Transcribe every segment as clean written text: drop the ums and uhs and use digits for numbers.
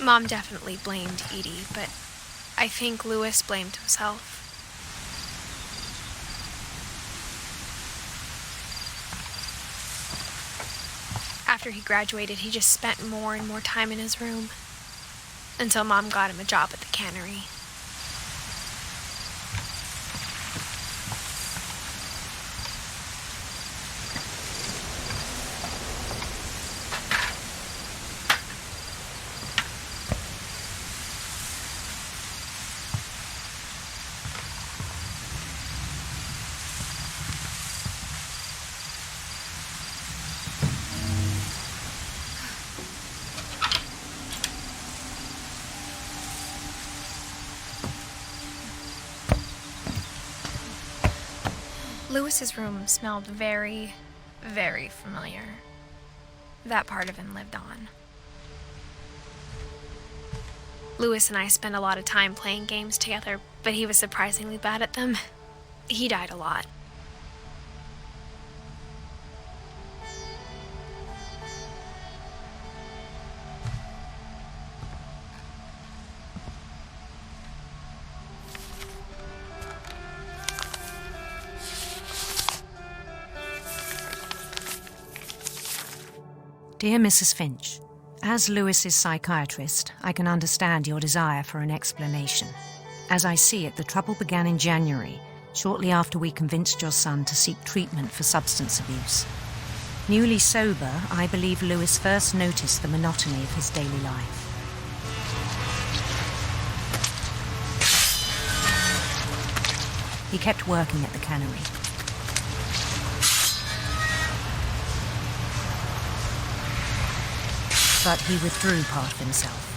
Mom definitely blamed Edie, but I think Louis blamed himself. After he graduated, he just spent more and more time in his room, until Mom got him a job at the cannery. Louis's room smelled very, very familiar. That part of him lived on. Louis and I spent a lot of time playing games together, but he was surprisingly bad at them. He died a lot. Dear Mrs. Finch, as Louis's psychiatrist, I can understand your desire for an explanation. As I see it, the trouble began in January, shortly after we convinced your son to seek treatment for substance abuse. Newly sober, I believe Louis first noticed the monotony of his daily life. He kept working at the cannery. But he withdrew part of himself.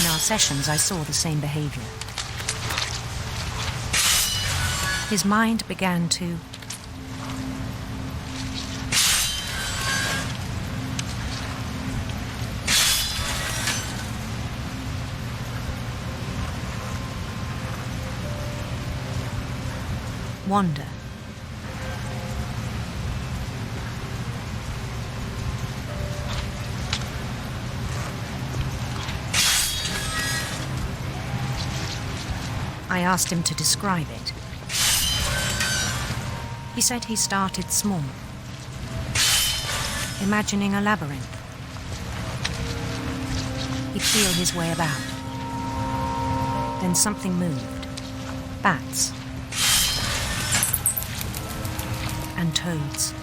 In our sessions, I saw the same behavior. His mind began to wander. I asked him to describe it. He said he started small, imagining a labyrinth. He'd feel his way about. Then something moved. Bats. And toads.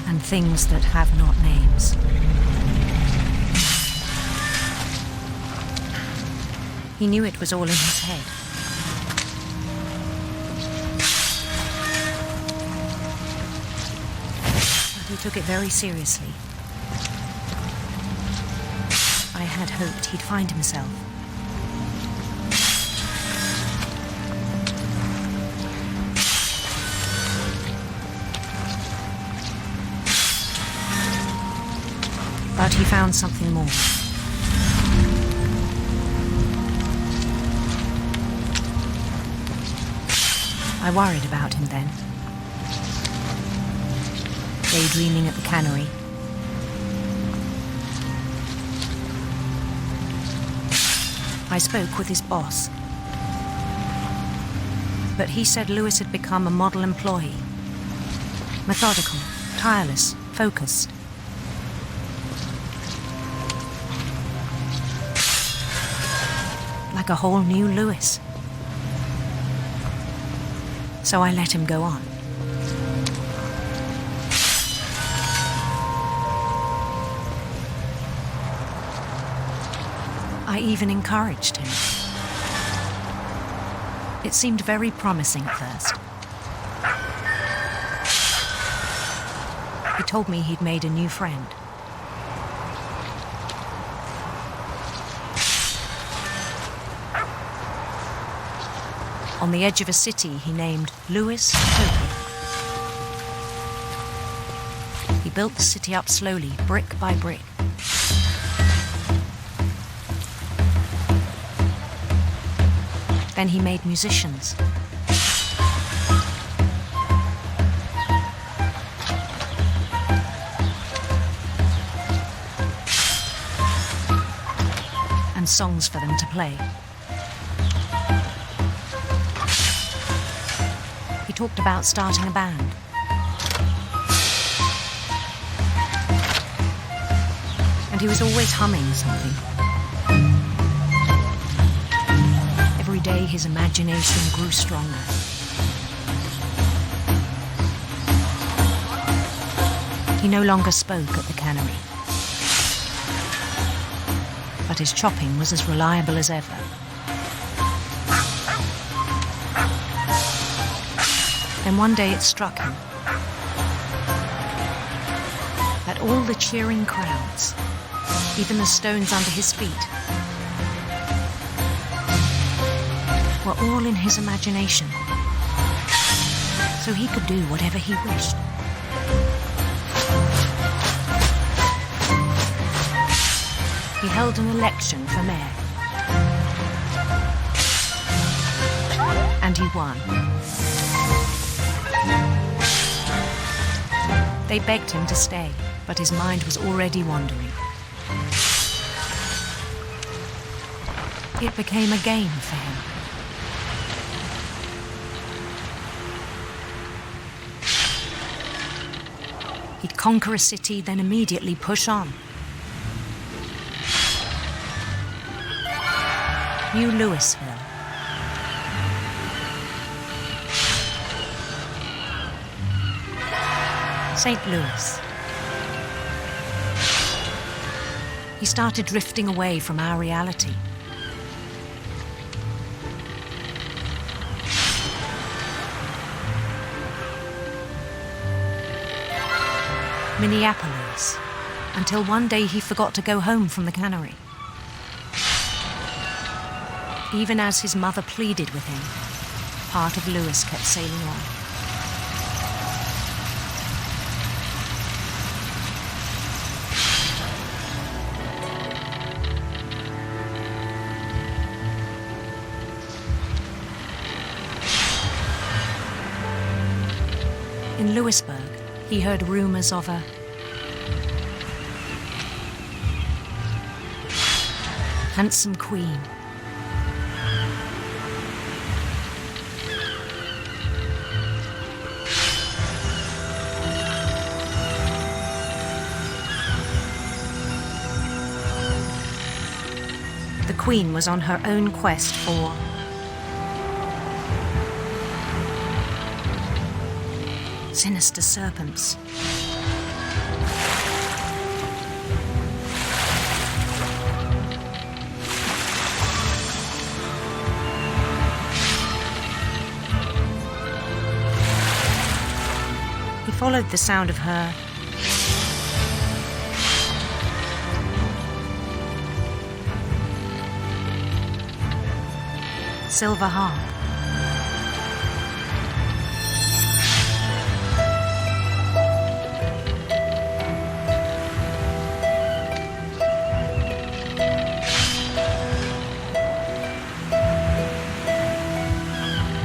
And things that have not names. He knew it was all in his head. But he took it very seriously. I had hoped he'd find himself. But he found something more. I worried about him then. Daydreaming at the cannery. I spoke with his boss. But he said Louis had become a model employee. Methodical, tireless, focused. Like a whole new Louis. So I let him go on. I even encouraged him. It seemed very promising at first. He told me he'd made a new friend. On the edge of a city he named Louis Toby. He built the city up slowly, brick by brick. Then he made musicians. And songs for them to play. He talked about starting a band. And he was always humming something. Every day his imagination grew stronger. He no longer spoke at the cannery. But his chopping was as reliable as ever. Then one day it struck him that all the cheering crowds, even the stones under his feet, were all in his imagination, so he could do whatever he wished. He held an election for mayor. And he won. They begged him to stay, but his mind was already wandering. It became a game for him. He'd conquer a city, then immediately push on. New Louisville. St. Louis. He started drifting away from our reality. Minneapolis, until one day he forgot to go home from the cannery. Even as his mother pleaded with him, part of Louis kept sailing on. In Louisburg, he heard rumors of a handsome queen. The queen was on her own quest for sinister serpents. He followed the sound of her silver harp.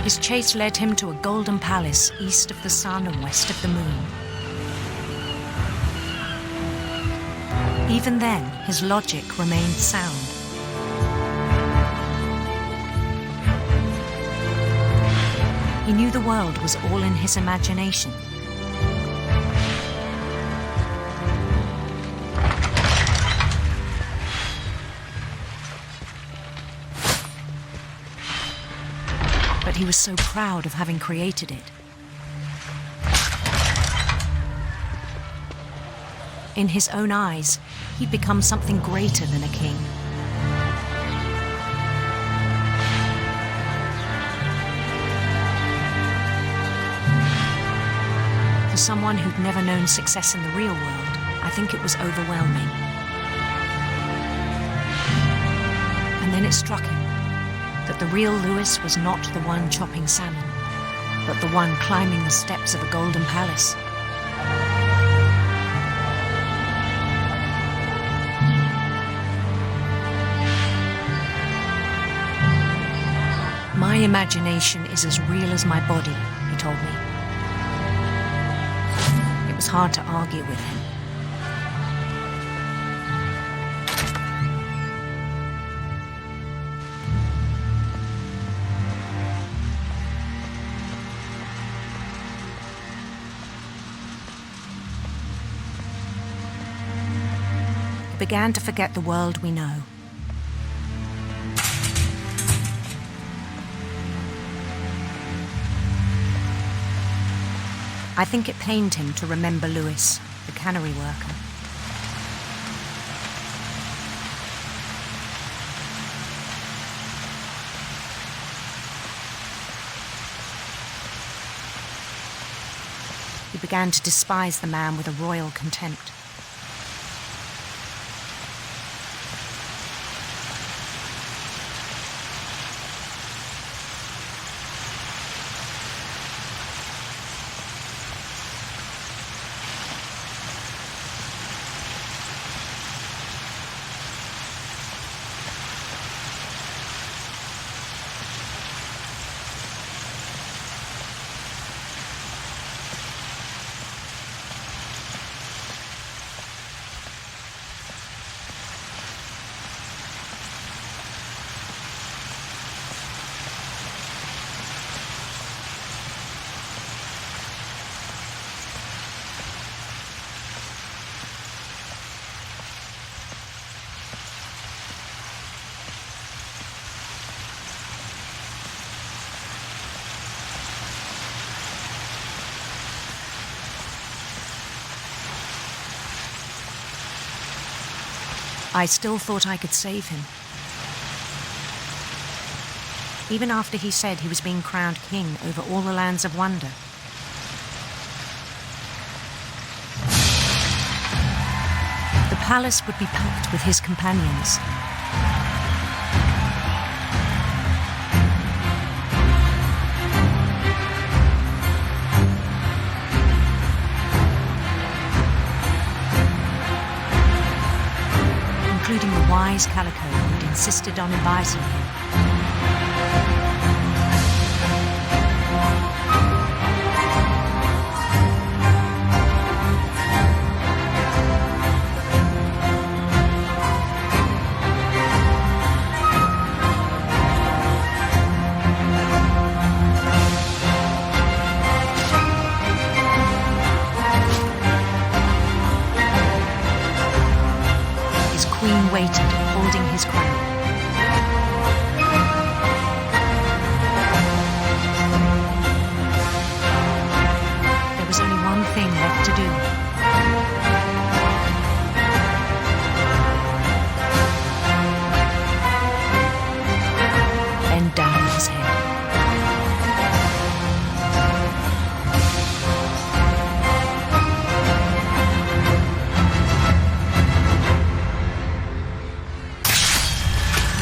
His chase led him to a golden palace east of the sun and west of the moon. Even then, his logic remained sound. He knew the world was all in his imagination. But he was so proud of having created it. In his own eyes, he'd become something greater than a king. For someone who'd never known success in the real world, I think it was overwhelming. And then it struck him that the real Louis was not the one chopping salmon, but the one climbing the steps of a golden palace. My imagination is as real as my body, he told me. It was hard to argue with him. I began to forget the world we know. I think it pained him to remember Lewis, the cannery worker. He began to despise the man with a royal contempt. I still thought I could save him. Even after he said he was being crowned king over all the lands of wonder. The palace would be packed with his companions. Including the wise Calico who had insisted on inviting him. Queen waited, holding his crown. There was only one thing left to do. Bend down his head.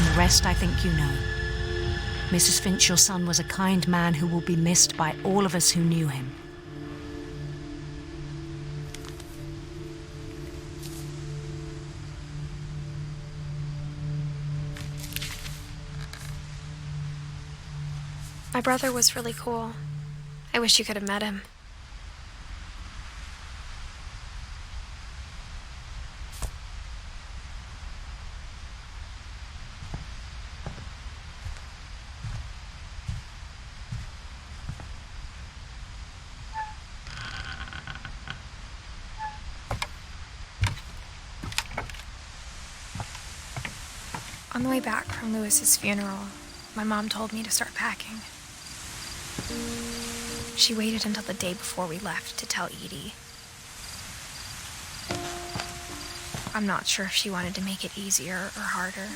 The rest I think you know. Mrs. Finch, your son was a kind man who will be missed by all of us who knew him. My brother was really cool. I wish you could have met him. On the way back from Lewis's funeral, my mom told me to start packing. She waited until the day before we left to tell Edie. I'm not sure if she wanted to make it easier or harder.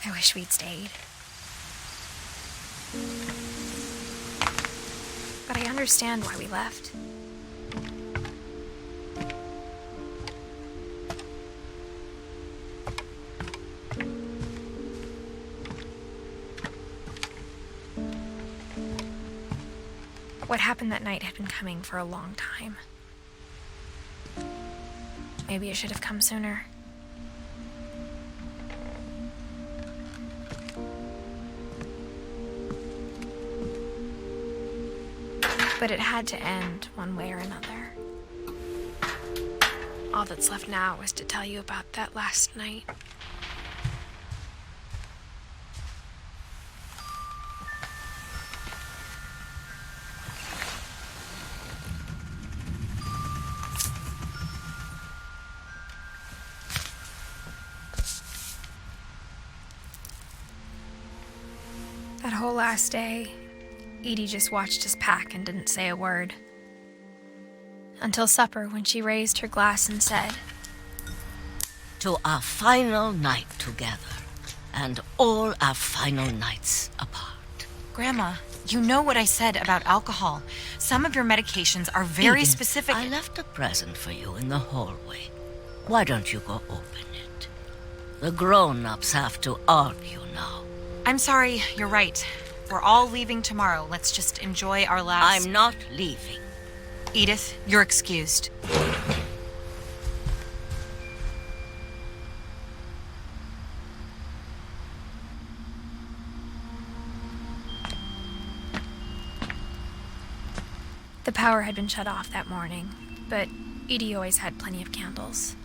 I wish we'd stayed. But I understand why we left. What happened that night had been coming for a long time. Maybe it should have come sooner. But it had to end one way or another. All that's left now is to tell you about that last night. That whole last day, Edie just watched us pack and didn't say a word. Until supper, when she raised her glass and said, "To our final night together, and all our final nights apart." Grandma, you know what I said about alcohol. Some of your medications are very Edith, specific. I left a present for you in the hallway. Why don't you go open it? The grown-ups have to argue now. I'm sorry, you're right. We're all leaving tomorrow. Let's just enjoy our last... I'm not leaving. Edith, you're excused. The power had been shut off that morning, but Edie always had plenty of candles.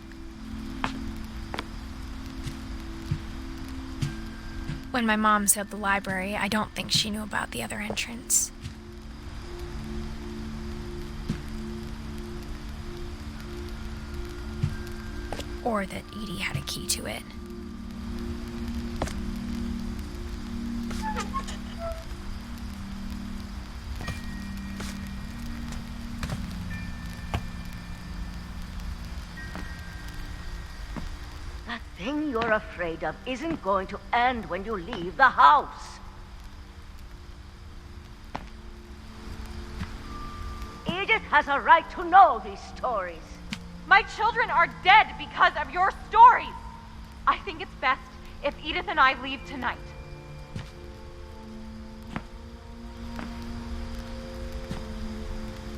When my mom sealed the library, I don't think she knew about the other entrance. Or that Edie had a key to it. That thing you're afraid of isn't going to end when you leave the house. Edith has a right to know these stories. My children are dead because of your stories. I think it's best if Edith and I leave tonight.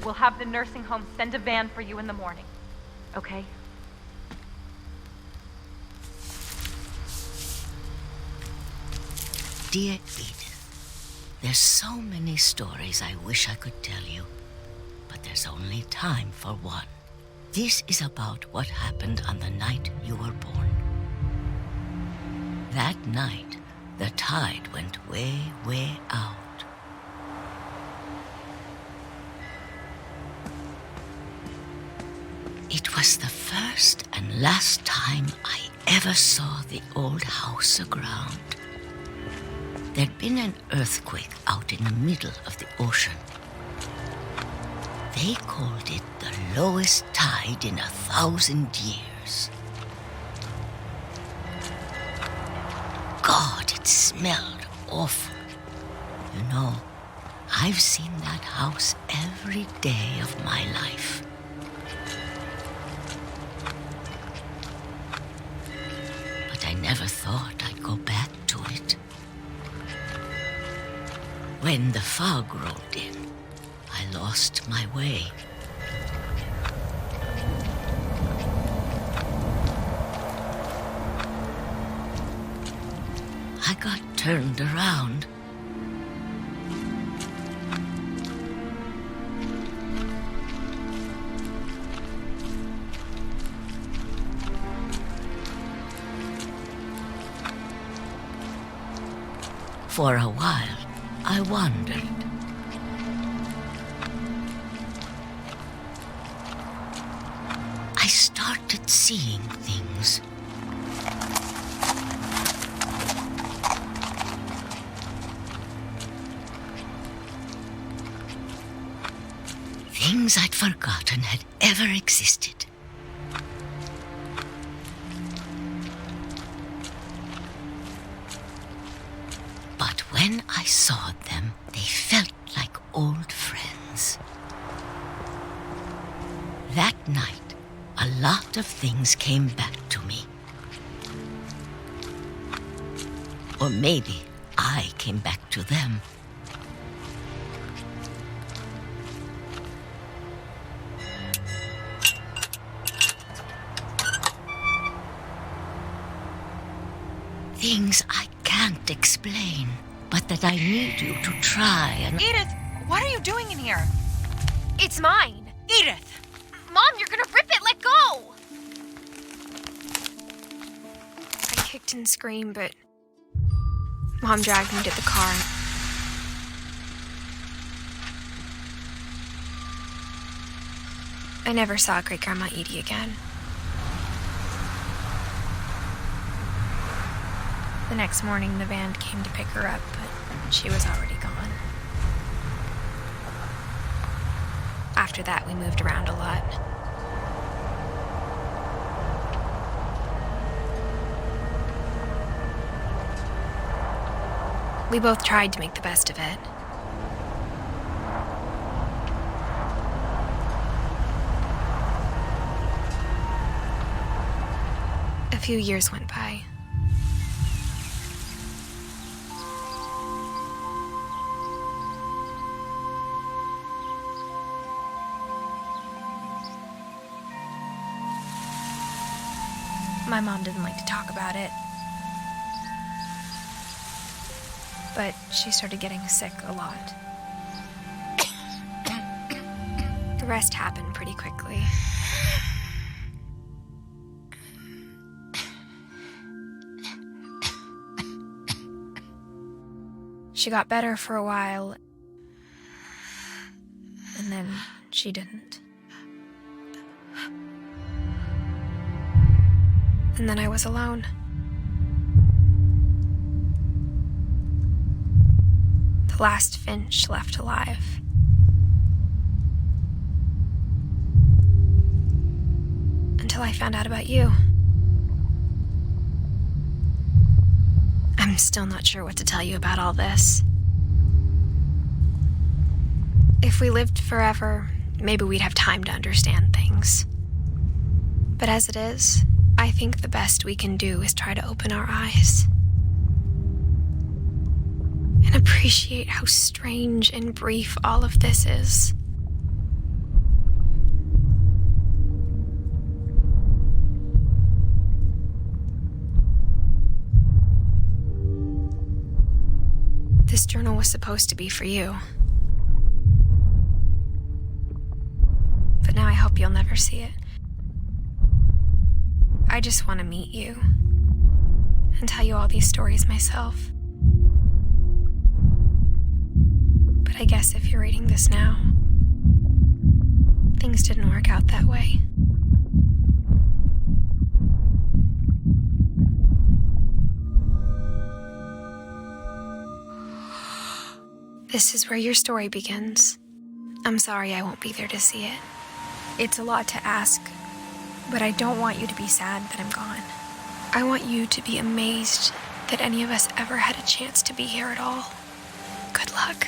We'll have the nursing home send a van for you in the morning, okay? Dear Edith, there's so many stories I wish I could tell you, but there's only time for one. This is about what happened on the night you were born. That night, the tide went way, way out. It was the first and last time I ever saw the old house aground. There'd been an earthquake out in the middle of the ocean. They called it the lowest tide in 1,000 years. God, it smelled awful. You know, I've seen that house every day of my life. But I never thought I'd go back to it. When the fog rolled in, I lost my way. I got turned around. For a while, I wandered. I started seeing things. Things I'd forgotten had ever existed. But when I saw them, they felt like old friends. That night, a lot of things came back to me. Or maybe I came back to them. things I can't explain, but that I need you to try and... Edith, what are you doing in here? It's mine. Edith! Mom, you're gonna rip it! Let go! I kicked and screamed, but Mom dragged me to the car. I never saw Great-Grandma Edie again. The next morning, the van came to pick her up, but she was already gone. After that, we moved around a lot. We both tried to make the best of it. A few years went by. My mom didn't like to talk about it. But she started getting sick a lot. The rest happened pretty quickly. She got better for a while, and then she didn't. And then I was alone. The last Finch left alive. Until I found out about you. I'm still not sure what to tell you about all this. If we lived forever, maybe we'd have time to understand things. But as it is, I think the best we can do is try to open our eyes and appreciate how strange and brief all of this is. This journal was supposed to be for you. But now I hope you'll never see it. I just want to meet you and tell you all these stories myself. But I guess if you're reading this now, things didn't work out that way. This is where your story begins. I'm sorry I won't be there to see it. It's a lot to ask, but I don't want you to be sad that I'm gone. I want you to be amazed that any of us ever had a chance to be here at all. Good luck.